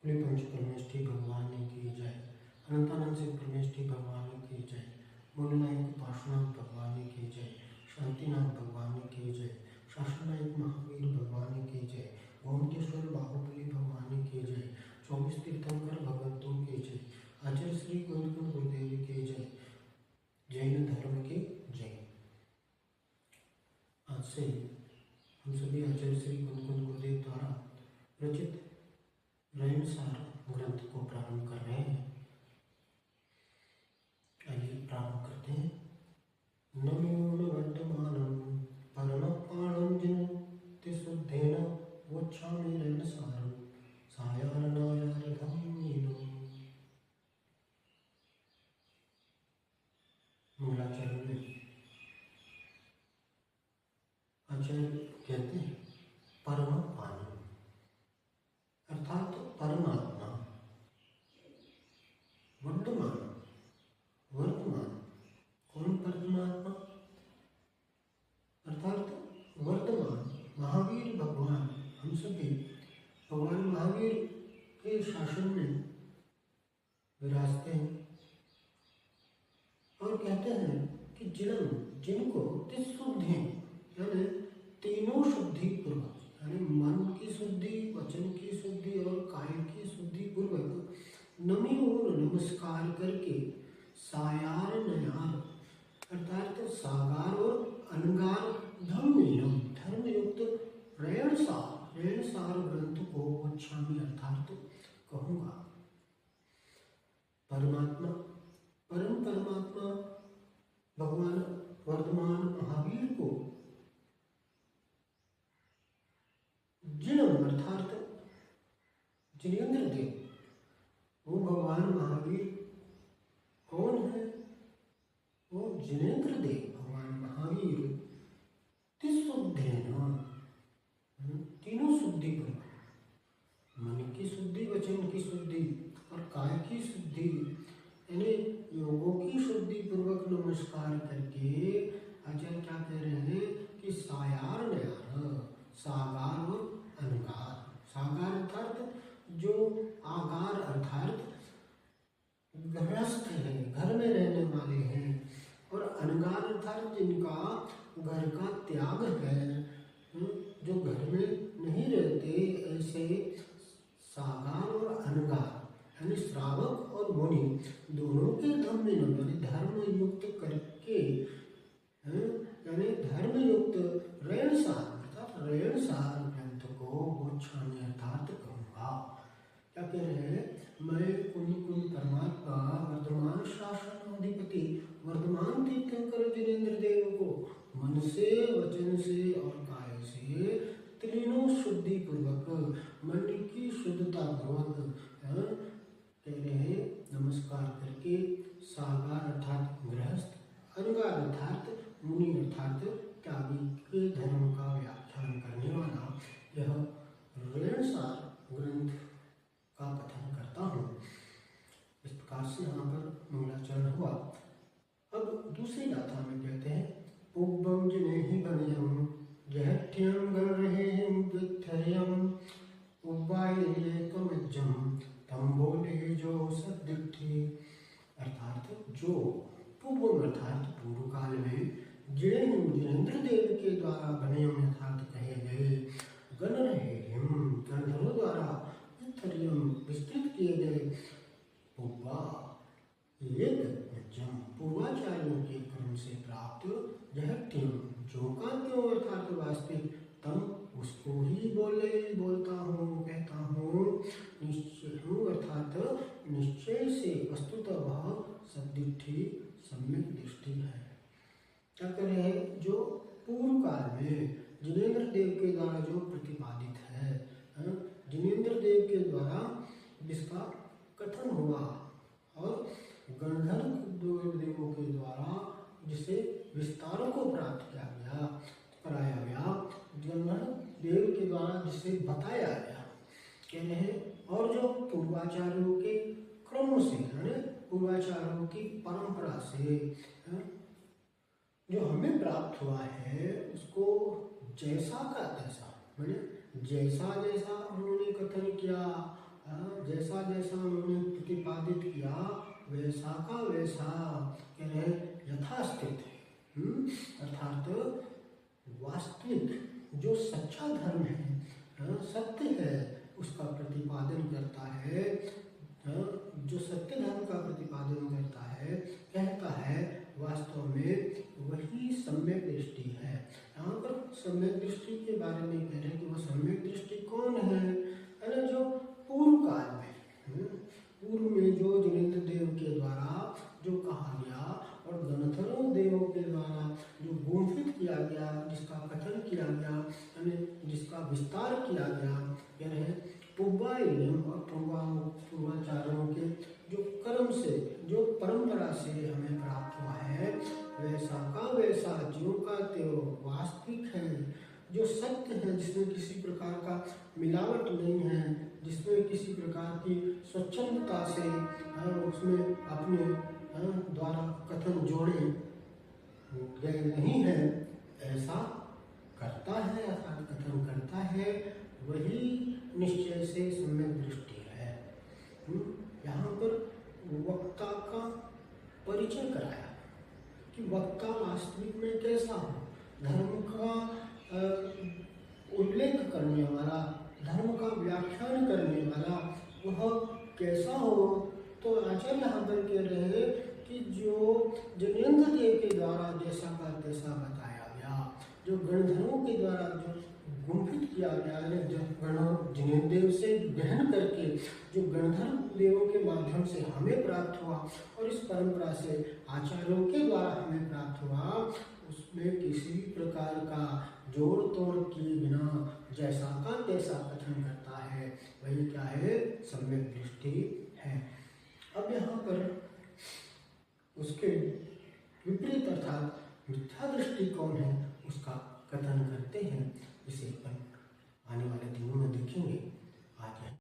पंच परमेष्ठी भगवान की जय। अनंतानंद से परमेष्ठी भगवान की जय। मूलनायक पार्श्वनाथ भगवान की जय। शांतिनाथ भगवान की जय। शासनायक महावीर भगवान की जय। गोमतेश्वर बाहुबली भगवान की जय। 24 तीर्थंकर भगवंतों की जय। आचार्य श्री कुंद गुरुदेव की जय। जैन धर्म की जय। आज से हम सभी आचार्य श्री कुंद गुरुदेव द्वारा रचित रैनसार ग्रंथ को प्रारंभ कर रहे हैं। आइए प्रारंभ करते हैं। नमो वर्तमानं परमपाणं जिनते शुद्धेन वोच्छामि रैनसारं सायाह्नायार्घं नीलम्। मंगलाचरण में आचार्य कहते हैं परमपाणं अर्थात परमात्मा, वर्तमान वर्तमान। कौन परमात्मा? अर्थात वर्तमान महावीर भगवान। हम सभी भगवान महावीर के शासन में विराजते हैं और कहते हैं कि जिनको शुद्धि यानी तीनों शुद्धि पूर्वक, यानी मन की शुद्धि, वचन की शुद्धि और काय की शुद्धि पूर्वक नमी और नमस्कार करके सायार नयार अर्थात सागार और अनगार धर्मयुक्त रेणसार ग्रंथ को वोच्छामि अर्थात कहूँगा। परमात्मा, परम परमात्मा भगवान वर्तमान महावीर को जिनम अर्थात जिनेन्द्र देव, वो भगवान महावीर कौन है? वो जिनेन्द्र देव भगवान महावीर तीनों शुद्धि पर, मन की शुद्धि, वचन की शुद्धि और काय की शुद्धि यानी योगों की शुद्धि पूर्वक नमस्कार करके आचार्य क्या कह रहे हैं कि सायार नयार, सागार और अनगार। सागार अर्थात जो आगार अर्थात गृहस्थ है, घर में रहने वाले हैं, और अनगार अर्थात जिनका घर का त्याग है, जो घर में नहीं रहते, ऐसे सागार और अनगार यानी श्रावक और मुनि दोनों के धर्म में धर्म युक्त करके यानी धर्म युक्त रेणसार अर्थात रेणसार ग्रंथ को वोच्छामि अर्थात कहूँगा। क्या कह रहे हैं? मैं कुंद परमात्मा वर्धमान शासनाधिपति वर्धमान तीर्थंकर जिनेन्द्र देव को मन से, वचन से और काय से तीनों शुद्धि पूर्वक, मन की शुद्धता पूर्वक कह रहे हैं नमस्कार करके सागार अर्थात गृहस्थ, अनगार अर्थात मुनि अर्थात त्यागी के धर्म का व्याख्यान करने वाला यह रेणसार ग्रंथ का कथन करता हूँ। इस प्रकार से यहाँ पर मंगलाचरण हुआ। अब दूसरी गाथा में कहते हैं उब्बम जिनेहि बनयम जहठ्यम गण रहे विथर्यम उब्बाये कमज्जम तम बोले जो सद्दिठी। अर्थात जो पूर्व अर्थात पूर्व काल में जिनेन्द्र देव के द्वारा बने अर्थात कहे गए गण रहे गणधरों द्वारा विस्तृत किए गए पूर्वाचार्यों के क्रम से प्राप्त जहठ्यम जो का क्यों अर्थात वास्तविक तम उसको ही बोलता हूँ, कहता हूँ, निश्चय हूँ अर्थात निश्चय से वस्तुतः वह सद्दिठी सम्यक दृष्टि है। क्या कर रहे हैं? जो पूर्व काल में जिनेन्द्र देव के द्वारा जो प्रतिपादित है, जिनेन्द्र देव के द्वारा जिसका कथन हुआ और गणधर देवों के द्वारा जिसे विस्तारों को प्राप्त किया गया, कराया गया, गणधर देव के द्वारा जिसे बताया गया, कह रहे हैं। और जो पूर्वाचार्यों के क्रम से यानी पूर्वाचार्यों की परंपरा से जो हमें प्राप्त हुआ है उसको जैसा का तैसा, मैंने जैसा जैसा उन्होंने कथन किया, जैसा जैसा उन्होंने प्रतिपादित किया वैसा का वैसा कह रहे यथास्थित अर्थात वास्तविक जो सच्चा धर्म है, सत्य है, उसका प्रतिपादन करता है। जो सत्य धर्म का प्रतिपादन करता है, कहता है, वास्तव में वही सम्यक दृष्टि है। यहाँ पर सम्यक दृष्टि के बारे में कह रहे हैं कि वह सम्यक दृष्टि कौन है ना, जो पूर्व काल में, पूर्व में जो जिनेन्द्र देव के द्वारा जो कहा गया और गणधरों देवों के द्वारा जो गुंफित किया गया, जिसका कथन किया गया, जिसका विस्तार किया गया, यानी पूर्वाचार्यों और पूर्वाचार्यों के जो कर्म से, जो परंपरा से हमें प्राप्त हुआ है, वैसा का वैसा ज्यों का त्यों वास्तविक है, जो सत्य है, जिसमें किसी प्रकार का मिलावट नहीं है, जिसमें किसी प्रकार की स्वच्छंदता से उसमें अपने द्वारा कथन जोड़े गए नहीं है, ऐसा करता है अर्थात कथन करता है, वही निश्चय से सम्यक दृष्टि है। यहाँ पर वक्ता का परिचय कराया कि वक्ता वास्तविक में कैसा हो, धर्म का उल्लेख करने वाला, धर्म का व्याख्यान करने वाला वह कैसा हो। तो आचार्य यहाँ पर कह रहे हैं कि जो जिनेन्द्र देव के द्वारा जैसा का तैसा बताया गया, जो गणधरों के द्वारा जो गुंफित किया गया है, जो जिनेन्द्र देव से ग्रहण करके जो गणधर देवों के माध्यम से हमें प्राप्त हुआ और इस परंपरा से आचार्यों के द्वारा हमें प्राप्त हुआ, उसमें किसी भी प्रकार का जोड़ तोड़ किए बिना जैसा का तैसा कथन करता है, वही क्या है, सम्यक दृष्टि है। अब यहाँ पर उसके विपरीत अर्थात मिथ्या दृष्टि कौन है, उसका कथन करते हैं।